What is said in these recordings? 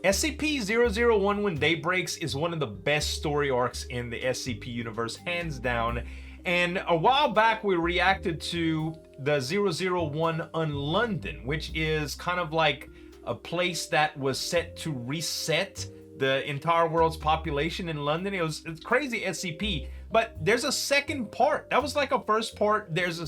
SCP-001 When Day Breaks is one of the best story arcs in the SCP universe, hands down. And a while back, we reacted to the 001 Unlondon, which is kind of like a place that was set to reset the entire world's population in London. It's crazy SCP. But there's a second part. That was like a first part. There's a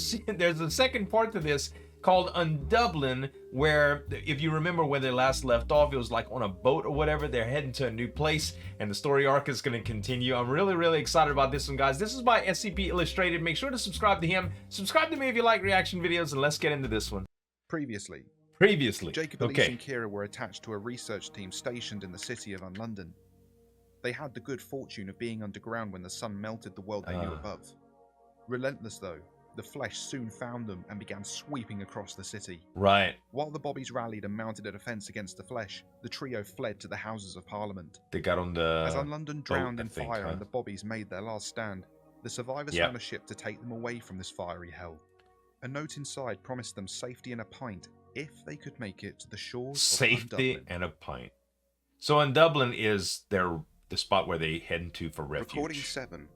second part to this called Undublin, where, if you remember where they last left off, it was like on a boat or whatever. They're heading to a new place, and the story arc is going to continue. I'm really excited about this one, guys. This is by SCP Illustrated. Make sure to subscribe to him. Subscribe to me if you like reaction videos, and let's get into this one. Previously, Jacob, Elise, and Kira were attached to a research team stationed in the city of Unlondon. They had the good fortune of being underground when the sun melted the world they knew above. Relentless, though, the flesh soon found them and began sweeping across the city. Right. While the bobbies rallied and mounted a defense against the flesh, the trio fled to the Houses of Parliament. They got on the As Unlondon drowned in fire and the bobbies made their last stand, the survivors found a ship to take them away from this fiery hell. A note inside promised them safety and a pint if they could make it to the shores safety of Undublin. and a pint. So Undublin is the spot where they head into for refuge. Recording 7.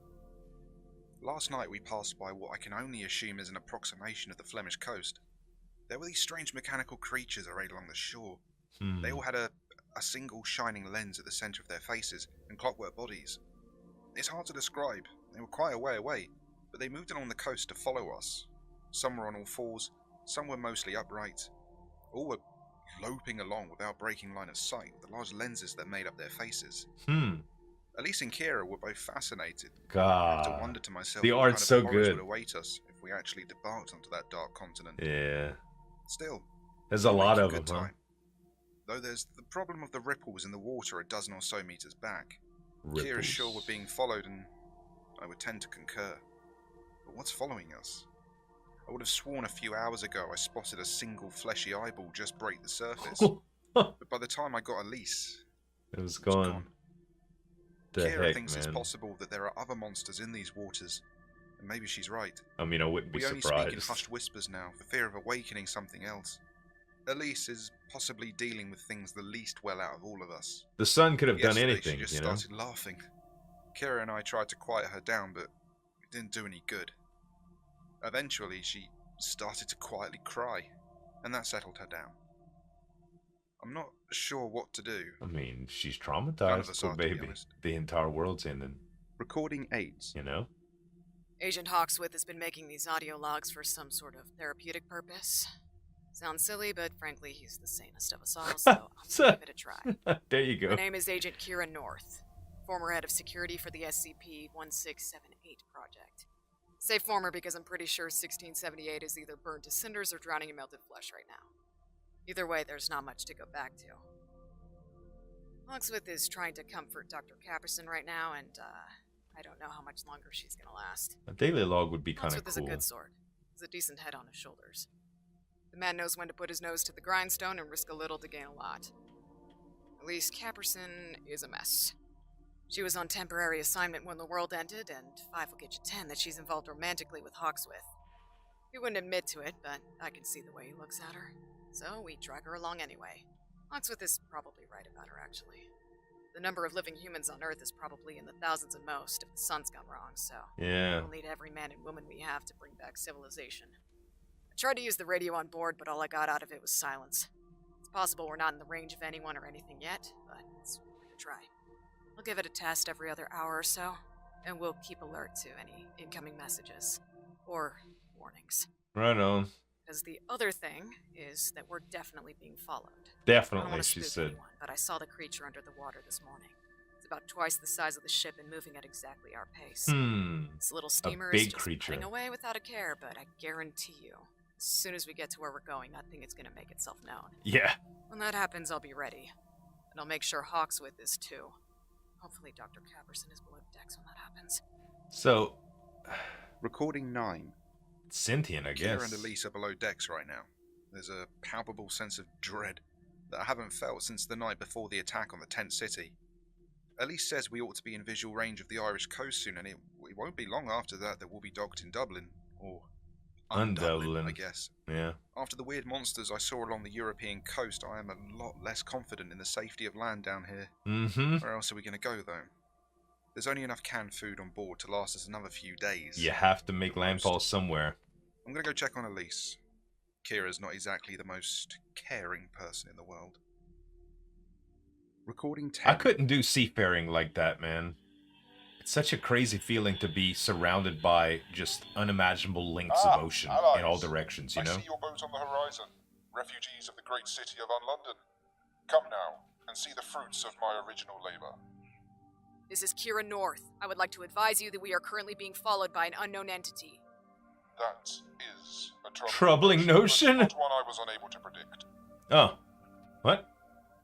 Last night we passed by what I can only assume is an approximation of the Flemish coast. There were these strange mechanical creatures arrayed along the shore. They all had a single shining lens at the centre of their faces and clockwork bodies. It's hard to describe. They were quite a way away, but they moved along the coast to follow us. Some were on all fours, some were mostly upright. All were loping along without breaking line of sight with the large lenses that made up their faces. Elise and Kira were both fascinated. I had to wonder to myself the what art's kind of so horrors good. would await us if we actually debarked onto that dark continent. Yeah. Still, There's a lot of them, good huh? time. Though there's the problem of the ripples in the water a dozen or so meters back. Ripples. Kira's sure we're being followed, and I would tend to concur. But what's following us? I would have sworn a few hours ago I spotted a single fleshy eyeball just break the surface. But by the time I got Elise, it was gone. Kira thinks it's possible that there are other monsters in these waters, and maybe she's right. I mean, I wouldn't be surprised. We only speak in hushed whispers now, for fear of awakening something else. Elise is possibly dealing with things the least well out of all of us. The sun could have done Yesterday, anything, she just you know? started laughing. Kira and I tried to quiet her down, but it didn't do any good. Eventually, she started to quietly cry, and that settled her down. I'm not sure what to do. I mean, she's None of traumatized, us poor are, to be baby. honest. The entire world's ending, Recording 8. you know? Agent Hawksworth has been making these audio logs for some sort of therapeutic purpose. Sounds silly, but frankly, he's the sanest of us all, so I'm gonna give it a try. There you go. My name is Agent Kira North, former head of security for the SCP-1678 project. Say former because I'm pretty sure 1678 is either burned to cinders or drowning in melted flesh right now. Either way, there's not much to go back to. Hawksworth is trying to comfort Dr. Caperson right now, and I don't know how much longer she's gonna last. A daily log would be kind of Hawksworth cool. is a good sort. He's a decent head on his shoulders. The man knows when to put his nose to the grindstone and risk a little to gain a lot. At least Caperson is a mess. She was on temporary assignment when the world ended, and 5 will get you 10 that she's involved romantically with Hawksworth. He wouldn't admit to it, but I can see the way he looks at her. So we drag her along anyway. Hawksworth is probably right about her, actually. The number of living humans on Earth is probably in the thousands at most if the sun's gone wrong, so Yeah. we'll need every man and woman we have to bring back civilization. I tried to use the radio on board, but all I got out of it was silence. It's possible we're not in the range of anyone or anything yet, but it's worth a try. I'll give it a test every other hour or so, and we'll keep alert to any incoming messages. Or warnings. Right on. Because the other thing is that we're definitely being followed. I don't Definitely, want to she spook said. anyone, but I saw the creature under the water this morning. It's about twice the size of the ship and moving at exactly our pace. This little steamer is big just creature. putting away without a care, but I guarantee you, as soon as we get to where we're going, that thing is going to make itself known. Yeah. When that happens, I'll be ready. And I'll make sure Hawksworth is too. Hopefully Dr. Caperson is below decks when that happens. So, Recording 9. sentient, I guess. Kira and Elise are below decks right now. There's a palpable sense of dread that I haven't felt since the night before the attack on the tent city. Elise says we ought to be in visual range of the Irish coast soon, and it won't be long after that we'll be docked in Dublin, or Undublin, I guess. Yeah. After the weird monsters I saw along the European coast, I am a lot less confident in the safety of land down here. Mm-hmm. Where else are we going to go, though? There's only enough canned food on board to last us another few days. You have to make landfall somewhere. I'm going to go check on Elise. Kira's not exactly the most caring person in the world. Recording 10. I couldn't do seafaring like that, man. It's such a crazy feeling to be surrounded by just unimaginable lengths of ocean allies. in all directions, you know? I see your boat on the horizon. Refugees of the great city of Unlondon. Come now, and see the fruits of my original labor. This is Kira North. I would like to advise you that we are currently being followed by an unknown entity. That is a troubling notion. But not one I was unable to predict. Oh. What?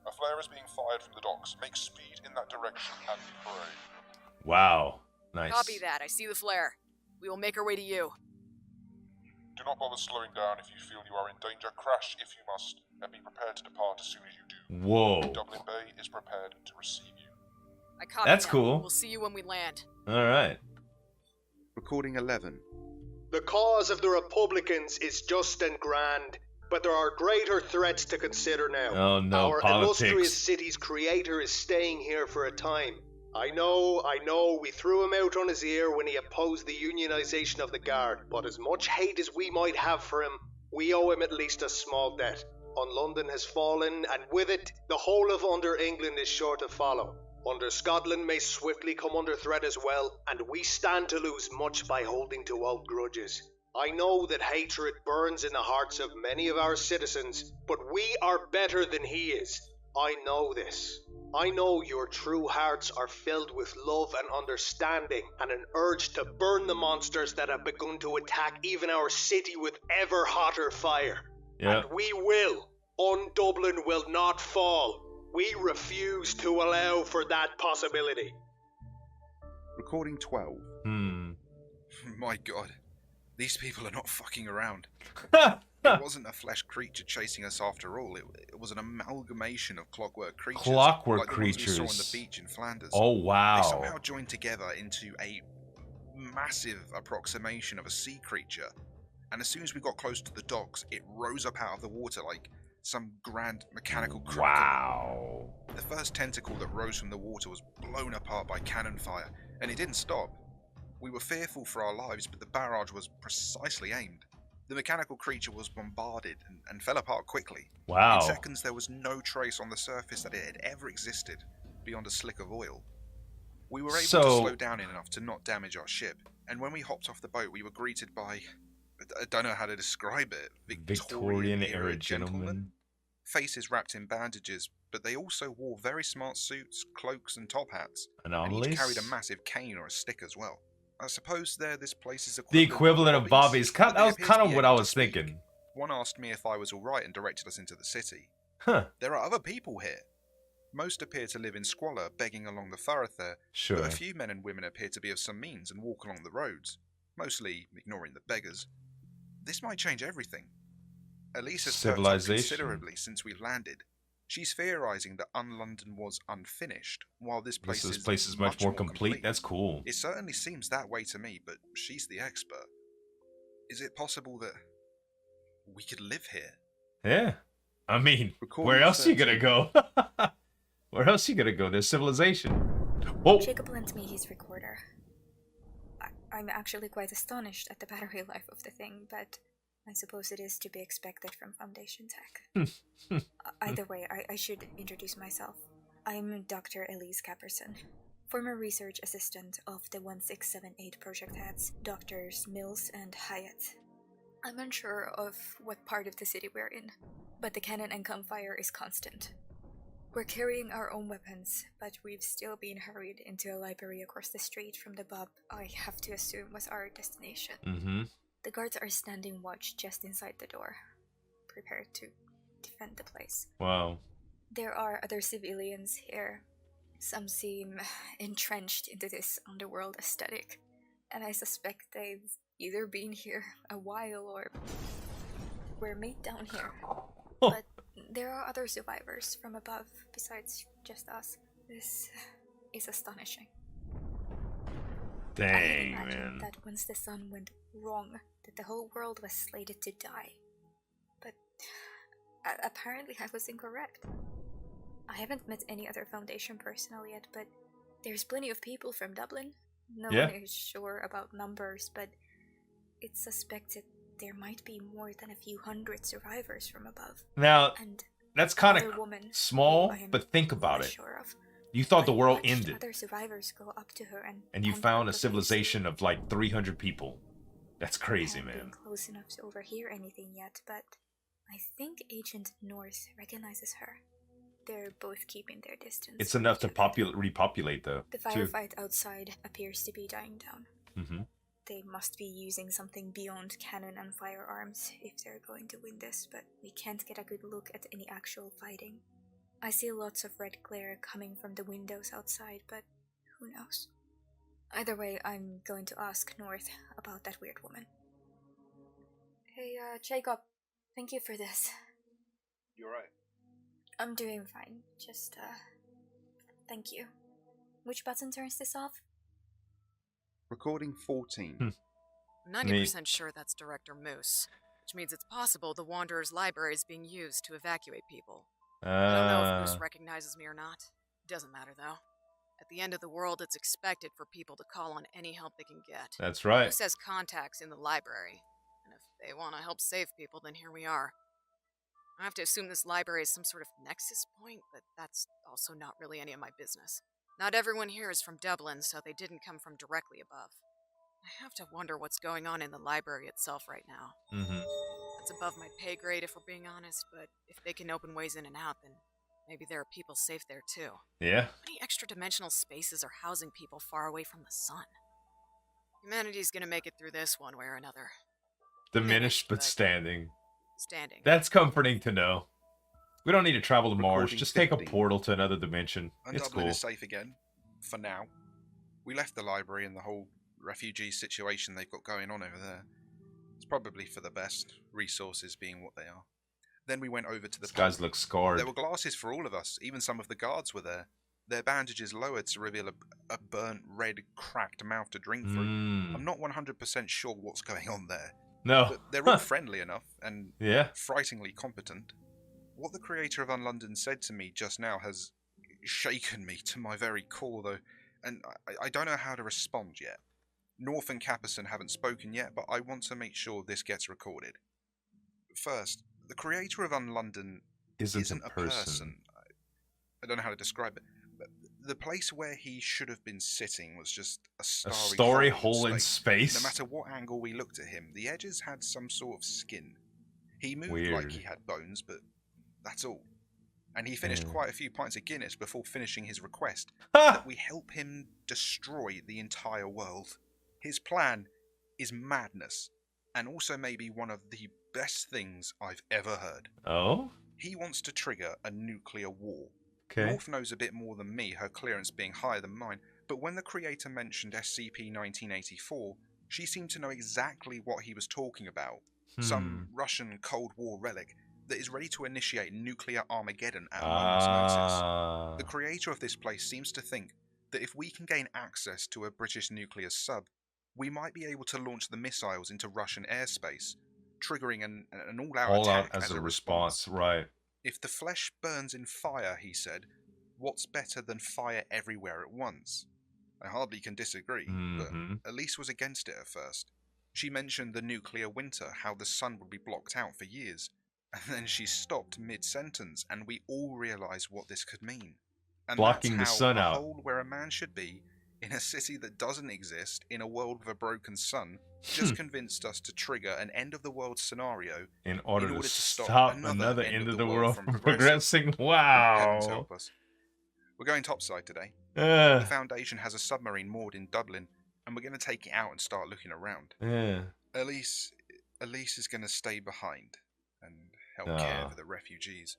A flare is being fired from the docks. Make speed in that direction and pray. Wow. Nice. Copy that. I see the flare. We will make our way to you. Do not bother slowing down if you feel you are in danger. Crash if you must, and be prepared to depart as soon as you do. Whoa. Dublin Bay is prepared to receive you. I copy That's that. cool. We'll see you when we land. Alright. Recording 11. The cause of the Republicans is just and grand, but there are greater threats to consider now. Oh no, Our politics. illustrious city's creator is staying here for a time. I know, we threw him out on his ear when he opposed the unionization of the Guard, but as much hate as we might have for him, we owe him at least a small debt. London has fallen, and with it, the whole of Under England is sure to follow. Under Scotland may swiftly come under threat as well, and we stand to lose much by holding to old grudges. I know that hatred burns in the hearts of many of our citizens, but we are better than he is. I know this. I know your true hearts are filled with love and understanding, and an urge to burn the monsters that have begun to attack even our city with ever hotter fire. Yeah. And we will. Undublin will not fall. We refuse to allow for that possibility. Recording 12. My god. These people are not fucking around. It wasn't a flesh creature chasing us after all. It was an amalgamation of clockwork creatures. Clockwork like the ones creatures. we saw on the beach in Flanders. Oh wow. They somehow joined together into a massive approximation of a sea creature. And as soon as we got close to the docks, it rose up out of the water like some grand mechanical kraken. Wow. The first tentacle that rose from the water was blown apart by cannon fire, and it didn't stop. We were fearful for our lives, but the barrage was precisely aimed. The mechanical creature was bombarded and fell apart quickly. Wow. In seconds, there was no trace on the surface that it had ever existed, beyond a slick of oil. We were able to slow down enough to not damage our ship, and when we hopped off the boat, we were greeted by... I don't know how to describe it. Victorian-era gentlemen. Faces wrapped in bandages, but they also wore very smart suits, cloaks, and top hats. Anomalies? And each carried a massive cane or a stick as well. I suppose this place is The equivalent of Bobby's. That was kind of what I was thinking. One asked me if I was alright and directed us into the city. Huh. There are other people here. Most appear to live in squalor, begging along the thoroughfare. Sure. But a few men and women appear to be of some means and walk along the roads, mostly ignoring the beggars. This might change everything. Elise has perked up considerably since we landed. She's theorizing that Unlondon was unfinished, while this place is much more complete. That's cool. It certainly seems that way to me, but she's the expert. Is it possible that we could live here? Yeah. I mean, where else are you gonna go? Where else are you gonna go? There's civilization. Whoa! Jacob lent me his recorder. I'm actually quite astonished at the battery life of the thing, but I suppose it is to be expected from Foundation Tech. Either way, I should introduce myself. I'm Dr. Elise Caperson, former research assistant of the 1678 project heads, Drs. Mills and Hyatt. I'm unsure of what part of the city we're in, but the cannon and gunfire is constant. We're carrying our own weapons, but we've still been hurried into a library across the street from the pub I have to assume was our destination. Mm-hmm. The guards are standing watch just inside the door, prepared to defend the place. Wow. There are other civilians here. Some seem entrenched into this underworld aesthetic, and I suspect they've either been here a while or were made down here. But there are other survivors from above besides just us. This is astonishing. Dang, I imagine man. that once the sun went wrong, that the whole world was slated to die. But apparently I was incorrect. I haven't met any other Foundation personnel yet, but there's plenty of people from Dublin. No one is sure about numbers, but it's suspected there might be more than a few hundred survivors from above. Now, and that's kind of small, but think about it. Sure of. You thought the world watched ended. Other survivors go up to her and you found a civilization of like 300 people. That's crazy, I haven't man. been close enough to overhear anything yet, but I think Agent North recognizes her. They're both keeping their distance. It's enough to repopulate, though. The firefight outside appears to be dying down. Mm-hmm. They must be using something beyond cannon and firearms if they're going to win this, but we can't get a good look at any actual fighting. I see lots of red glare coming from the windows outside, but who knows? Either way, I'm going to ask North about that weird woman. Hey, Jacob, thank you for this. You're right. I'm doing fine. Just, thank you. Which button turns this off? Recording 14. I'm 90% sure that's Director Moose, which means it's possible the Wanderer's library is being used to evacuate people. I don't know if Moose recognizes me or not. Doesn't matter, though. At the end of the world, it's expected for people to call on any help they can get. That's right. Moose has contacts in the library, and if they want to help save people, then here we are. I have to assume this library is some sort of nexus point, but that's also not really any of my business. Not everyone here is from Dublin, so they didn't come from directly above. I have to wonder what's going on in the library itself right now. Mm-hmm. That's above my pay grade, if we're being honest, but if they can open ways in and out, then maybe there are people safe there too. Yeah. How many extra-dimensional spaces are housing people far away from the sun? Humanity's gonna make it through this one way or another. Diminished but standing. Standing. That's comforting to know. We don't need to travel to Mars. Recording Just take a 15. portal to another dimension. It's Undublin cool. is safe again, for now. We left the library and the whole refugee situation they've got going on over there. It's probably for the best, resources being what they are. Then we went over to the These guys look scarred. There were glasses for all of us, even some of the guards were there. Their bandages lowered to reveal a burnt, red, cracked mouth to drink through. I'm not 100% sure what's going on there. No. But they're all friendly enough, and Yeah. frighteningly competent. What the creator of Unlondon said to me just now has shaken me to my very core, though, and I don't know how to respond yet. North and Caperson haven't spoken yet, but I want to make sure this gets recorded. First, the creator of Unlondon isn't a person. I don't know how to describe it. But the place where he should have been sitting was just a starry hole in space. No matter what angle we looked at him, the edges had some sort of skin. He moved Weird. like he had bones, but that's all. And he finished quite a few pints of Guinness before finishing his request that we help him destroy the entire world. His plan is madness, and also maybe one of the best things I've ever heard. Oh? He wants to trigger a nuclear war. Okay. North knows a bit more than me, her clearance being higher than mine, but when the creator mentioned SCP-1984, she seemed to know exactly what he was talking about. Some Russian Cold War relic that is ready to initiate nuclear Armageddon at a moment's notice. The creator of this place seems to think that if we can gain access to a British nuclear sub, we might be able to launch the missiles into Russian airspace, triggering an all-out attack as a response. Right. If the flesh burns in fire, he said, what's better than fire everywhere at once? I hardly can disagree, but Elise was against it at first. She mentioned the nuclear winter, how the sun would be blocked out for years, and then she stopped mid-sentence, and we all realised what this could mean. And Blocking that's the sun how out. a hole where a man should be, in a city that doesn't exist, in a world with a broken sun, just convinced us to trigger an end-of-the-world scenario in order to stop another end of the world from progressing. Wow. Heavens help us. We're going topside today. The Foundation has a submarine moored in Dublin, and we're going to take it out and start looking around. Elise is going to stay behind and help care for the refugees.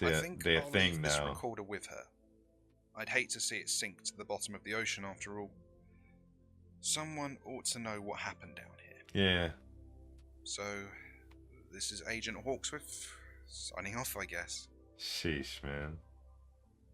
I think I'll leave this recorder with her. I'd hate to see it sink to the bottom of the ocean after all. Someone ought to know what happened down here. Yeah. So, this is Agent Hawksworth, signing off, I guess. Sheesh, man.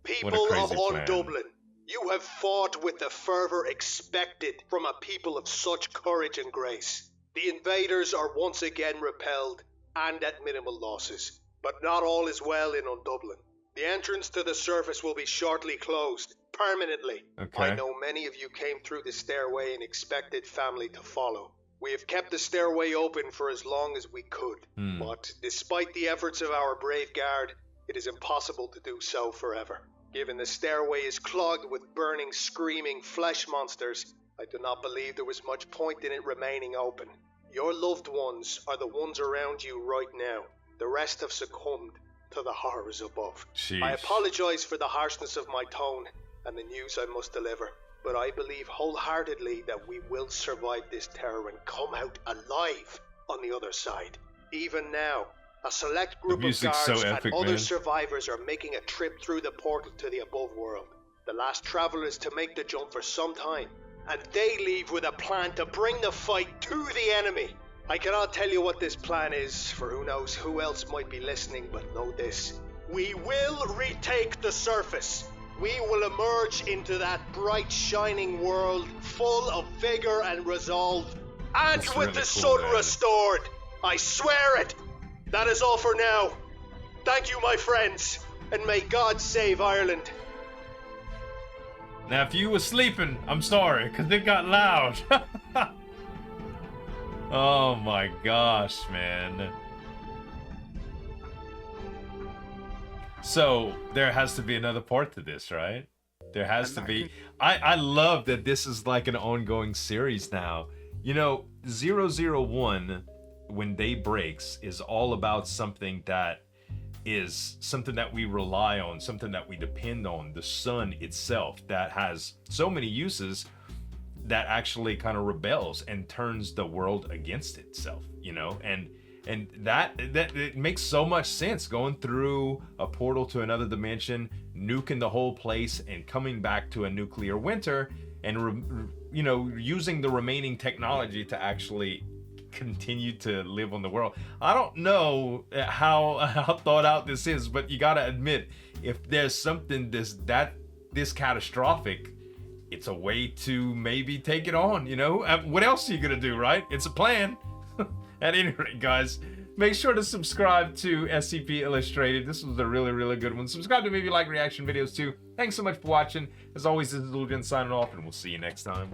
People of Undublin, you have fought with the fervour expected from a people of such courage and grace. The invaders are once again repelled, and at minimal losses. But not all is well in Undublin. The entrance to the surface will be shortly closed, permanently. Okay. I know many of you came through the stairway and expected family to follow. We have kept the stairway open for as long as we could, but despite the efforts of our brave guard, it is impossible to do so forever. Given the stairway is clogged with burning, screaming flesh monsters, I do not believe there was much point in it remaining open. Your loved ones are the ones around you right now. The rest have succumbed to the horrors above. Sheesh. I apologize for the harshness of my tone and the news I must deliver, but I believe wholeheartedly that we will survive this terror and come out alive on the other side. Even now, a select group of music's so guards epic, and other man. survivors are making a trip through the portal to the above world. The last travelers to make the jump for some time, and they leave with a plan to bring the fight to the enemy. I cannot tell you what this plan is, for who knows who else might be listening, but know this. We will retake the surface. We will emerge into that bright, shining world full of vigor and resolve, and That's with really the cool, sun man. restored. I swear it. That is all for now. Thank you, my friends, and may God save Ireland. Now, if you were sleeping, I'm sorry, because it got loud. Oh my gosh, man. So, there has to be another part to this, right? There has to be. I love that this is like an ongoing series now. You know, 001, when day breaks, is all about something that is something that we rely on, something that we depend on, the sun itself, that has so many uses, that actually kind of rebels and turns the world against itself, you know, and that it makes so much sense, going through a portal to another dimension, nuking the whole place, and coming back to a nuclear winter, and you know, using the remaining technology to actually continue to live on the world. I don't know how thought out this is, but you gotta admit, if there's something this catastrophic, it's a way to maybe take it on, you know? What else are you gonna do, right? It's a plan. At any rate, guys, make sure to subscribe to SCP Illustrated. This was a really, really good one. Subscribe to maybe like reaction videos too. Thanks so much for watching. As always, this is Zueljin signing off, and we'll see you next time.